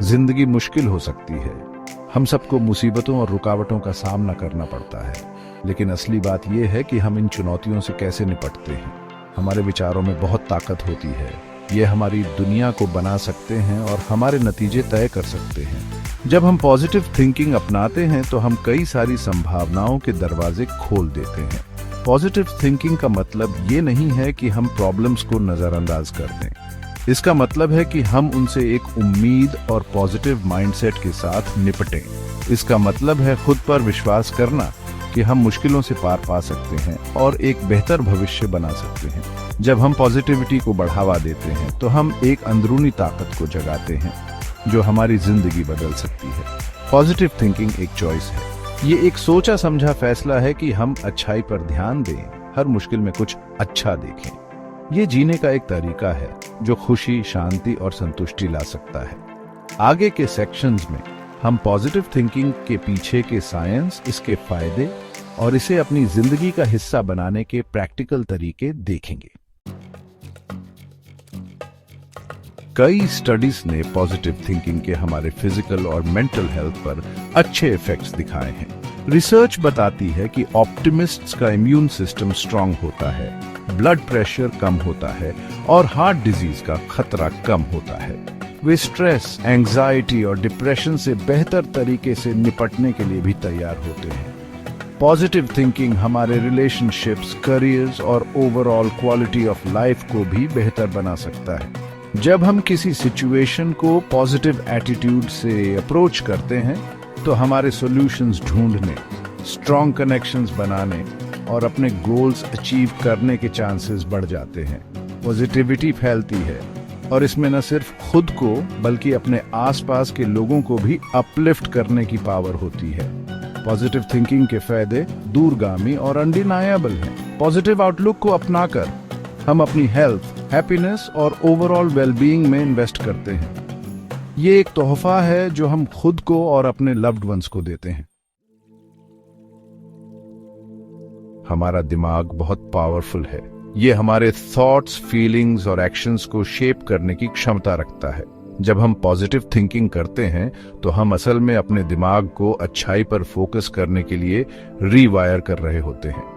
जिंदगी मुश्किल हो सकती है, हम सबको मुसीबतों और रुकावटों का सामना करना पड़ता है, लेकिन असली बात यह है कि हम इन चुनौतियों से कैसे निपटते हैं। हमारे विचारों में बहुत ताकत होती है, ये हमारी दुनिया को बना सकते हैं और हमारे नतीजे तय कर सकते हैं। जब हम पॉजिटिव थिंकिंग अपनाते हैं तो हम कई सारी संभावनाओं के दरवाजे खोल देते हैं। पॉजिटिव थिंकिंग का मतलब ये नहीं है कि हम प्रॉब्लम्स को नजरअंदाज कर दें। इसका मतलब है कि हम उनसे एक उम्मीद और पॉजिटिव माइंडसेट के साथ निपटें। इसका मतलब है खुद पर विश्वास करना कि हम मुश्किलों से पार पा सकते हैं और एक बेहतर भविष्य बना सकते हैं। जब हम पॉजिटिविटी को बढ़ावा देते हैं तो हम एक अंदरूनी ताकत को जगाते हैं जो हमारी जिंदगी बदल सकती है। पॉजिटिव थिंकिंग एक चॉइस है, ये एक सोचा समझा फैसला है कि हम अच्छाई पर ध्यान दें, हर मुश्किल में कुछ अच्छा देखें। ये जीने का एक तरीका है जो खुशी, शांति और संतुष्टि ला सकता है। आगे के सेक्शंस में हम पॉजिटिव थिंकिंग के पीछे के साइंस, इसके फायदे और इसे अपनी जिंदगी का हिस्सा बनाने के प्रैक्टिकल तरीके देखेंगे। कई स्टडीज ने पॉजिटिव थिंकिंग के हमारे फिजिकल और मेंटल हेल्थ पर अच्छे इफेक्ट्स दिखाए हैं। रिसर्च बताती है कि ऑप्टिमिस्ट्स का इम्यून सिस्टम स्ट्रांग होता है, ब्लड प्रेशर कम होता है और हार्ट डिजीज का खतरा कम होता है। वे स्ट्रेस, एंजाइटी और डिप्रेशन से बेहतर तरीके से निपटने के लिए भी तैयार होते हैं। पॉजिटिव थिंकिंग हमारे रिलेशनशिप्स, करियर्स और ओवरऑल क्वालिटी ऑफ लाइफ को भी बेहतर बना सकता है। जब हम किसी सिचुएशन को पॉजिटिव एटीट्यूड से अप्रोच करते हैं तो हमारे सॉल्यूशंस ढूंढने, स्ट्रॉन्ग कनेक्शंस बनाने और अपने गोल्स अचीव करने के चांसेस बढ़ जाते हैं। पॉजिटिविटी फैलती है और इसमें न सिर्फ खुद को बल्कि अपने आसपास के लोगों को भी अपलिफ्ट करने की पावर होती है। पॉजिटिव थिंकिंग के फायदे दूरगामी और अनडिनायबल हैं। पॉजिटिव आउटलुक को अपनाकर हम अपनी हेल्थ, हैप्पीनेस और ओवरऑल वेलबीइंग में इन्वेस्ट करते हैं। ये एक तोहफा है जो हम खुद को और अपने लव्ड वंस को देते हैं। हमारा दिमाग बहुत पावरफुल है। ये हमारे थॉट्स, फीलिंग्स और एक्शंस को शेप करने की क्षमता रखता है। जब हम पॉजिटिव थिंकिंग करते हैं तो हम असल में अपने दिमाग को अच्छाई पर फोकस करने के लिए रीवायर कर रहे होते हैं।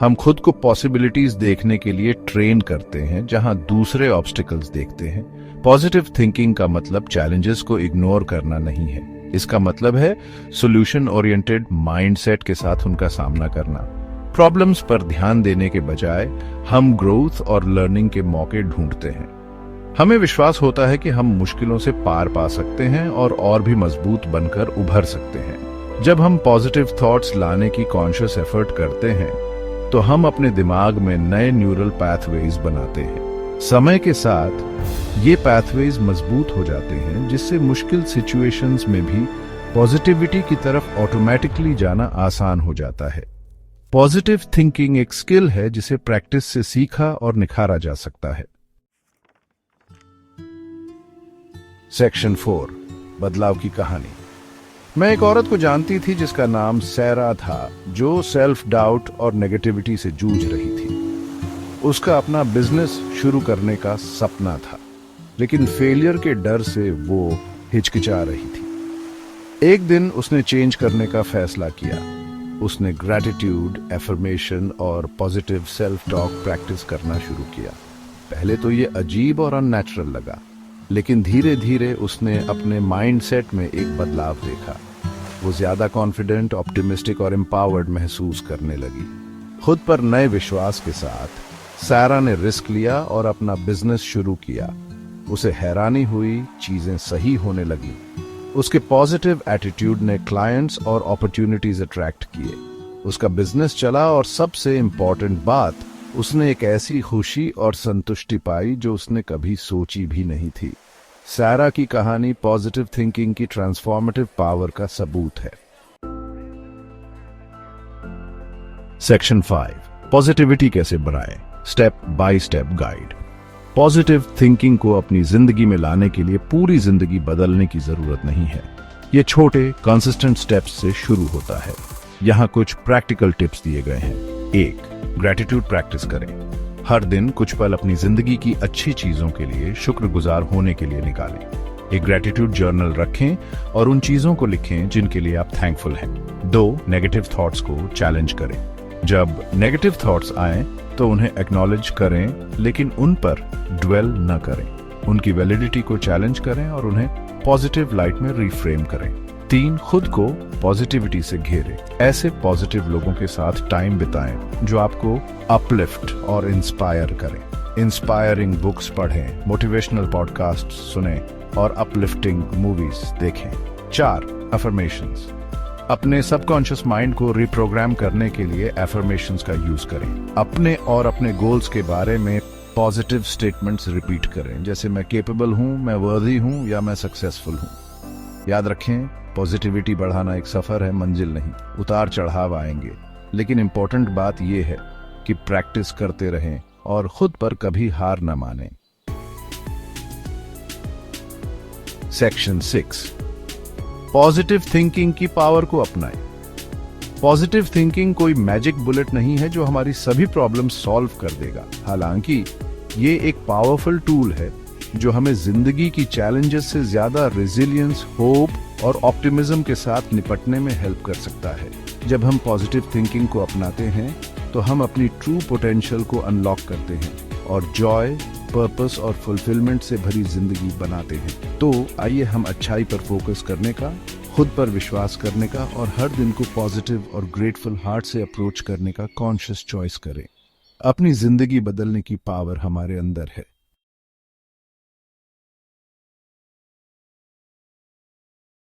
हम खुद को पॉसिबिलिटीज देखने के लिए ट्रेन करते हैं जहां दूसरे ऑब्स्टिकल्स देखते हैं। पॉजिटिव थिंकिंग का मतलब चैलेंजेस को इग्नोर करना नहीं है। इसका मतलब है सॉल्यूशन ओरिएंटेड माइंडसेट के साथ उनका सामना करना। प्रॉब्लम्स पर ध्यान देने के बजाय हम ग्रोथ और लर्निंग के मौके ढूंढते हैं। हमें विश्वास होता है कि हम मुश्किलों से पार पा सकते हैं और भी मजबूत बनकर उभर सकते हैं। जब हम पॉजिटिव थॉट्स लाने की कॉन्शियस एफर्ट करते हैं तो हम अपने दिमाग में नए न्यूरल पाथवेज बनाते हैं। समय के साथ ये पाथवेज मजबूत हो जाते हैं जिससे मुश्किल सिचुएशंस में भी पॉजिटिविटी की तरफ ऑटोमेटिकली जाना आसान हो जाता है। पॉजिटिव थिंकिंग एक स्किल है जिसे प्रैक्टिस से सीखा और निखारा जा सकता है। सेक्शन 4, बदलाव की कहानी। मैं एक औरत को जानती थी जिसका नाम सैरा था, जो सेल्फ डाउट और नेगेटिविटी से जूझ रही थी। उसका अपना बिजनेस शुरू करने का सपना था, लेकिन फेलियर के डर से वो हिचकिचा रही थी। एक दिन उसने चेंज करने का फैसला किया। उसने ग्रैटिट्यूड, एफर्मेशन और पॉजिटिव सेल्फ टॉक प्रैक्टिस करना शुरू किया। पहले तो ये अजीब और अननेचुरल लगा, लेकिन धीरे धीरे उसने अपने माइंडसेट में एक बदलाव देखा। वो ज्यादा कॉन्फिडेंट, ऑप्टिमिस्टिक और एम्पावर्ड महसूस करने लगी। खुद पर नए विश्वास के साथ सैरा ने रिस्क लिया और अपना बिजनेस शुरू किया। उसे हैरानी हुई, चीजें सही होने लगी। उसके पॉजिटिव एटीट्यूड ने क्लाइंट्स और अपॉर्चुनिटीज अट्रैक्ट किए। उसका बिजनेस चला और सबसे इंपॉर्टेंट बात, उसने एक ऐसी खुशी और संतुष्टि पाई जो उसने कभी सोची भी नहीं थी। सैरा की कहानी पॉजिटिव थिंकिंग की ट्रांसफॉर्मेटिव पावर का सबूत है। सेक्शन 5, पॉजिटिविटी कैसे बढ़ाएं, step by step guide. Positive thinking को अपनी जिंदगी में लाने के लिए पूरी जिंदगी बदलने की जरूरत नहीं है। ये छोटे कंसिस्टेंट स्टेप्स से शुरू होता है। यहाँ कुछ प्रैक्टिकल टिप्स दिए गए हैं। 1, ग्रैटिट्यूड प्रैक्टिस करें। हर दिन कुछ पल अपनी जिंदगी की अच्छी चीजों के लिए शुक्रगुजार होने के लिए निकालें। एक ग्रेटिट्यूड जर्नल रखें और उन चीजों को लिखें जिनके लिए आप थैंकफुल हैं। 2. नेगेटिव थॉट्स को चैलेंज करें। जब नेगेटिव थॉट्स आए तो उन्हें एक्नॉलेज करें, लेकिन उन पर ड्वेल न करें। उनकी वैलिडिटी को चैलेंज करें और उन्हें पॉजिटिव लाइट में रिफ्रेम करें। 3. खुद को पॉजिटिविटी से घेरें। ऐसे पॉजिटिव लोगों के साथ टाइम बिताएं जो आपको अपलिफ्ट और इंस्पायर करें। इंस्पायरिंग बुक्स पढ़ें, मोटिवेशनल पॉडकास्ट सुनें और अपलिफ्टिंग मूवीज देखें। 4. अफर्मेशंस। अपने सबकॉन्शियस माइंड को रिप्रोग्राम करने के लिए एफर्मेशंस का यूज करें। अपने और अपने गोल्स के बारे में पॉजिटिव स्टेटमेंट्स रिपीट करें, जैसे मैं केपेबल हूं, मैं वर्दी हूं या मैं सक्सेसफुल हूं। याद रखें, पॉजिटिविटी बढ़ाना एक सफर है, मंजिल नहीं। उतार चढ़ाव आएंगे, लेकिन इंपॉर्टेंट बात यह है कि प्रैक्टिस करते रहें और खुद पर कभी हार न मानें। सेक्शन 6, पॉजिटिव थिंकिंग की पावर को अपनाएं। पॉजिटिव थिंकिंग कोई मैजिक बुलेट नहीं है जो हमारी सभी प्रॉब्लम सॉल्व कर देगा। हालांकि ये एक पावरफुल टूल है जो हमें जिंदगी की चैलेंजेस से ज्यादा रेजिलियंस, होप और ऑप्टिमिज्म के साथ निपटने में हेल्प कर सकता है। जब हम पॉजिटिव थिंकिंग को अपनाते हैं तो हम अपनी ट्रू पोटेंशियल को अनलॉक करते हैं और जॉय, पर्पस और फुलफिलमेंट से भरी जिंदगी बनाते हैं। तो आइए हम अच्छाई पर फोकस करने का, खुद पर विश्वास करने का और हर दिन को पॉजिटिव और ग्रेटफुल हार्ट से अप्रोच करने का कॉन्शियस चॉइस करें। अपनी जिंदगी बदलने की पावर हमारे अंदर है।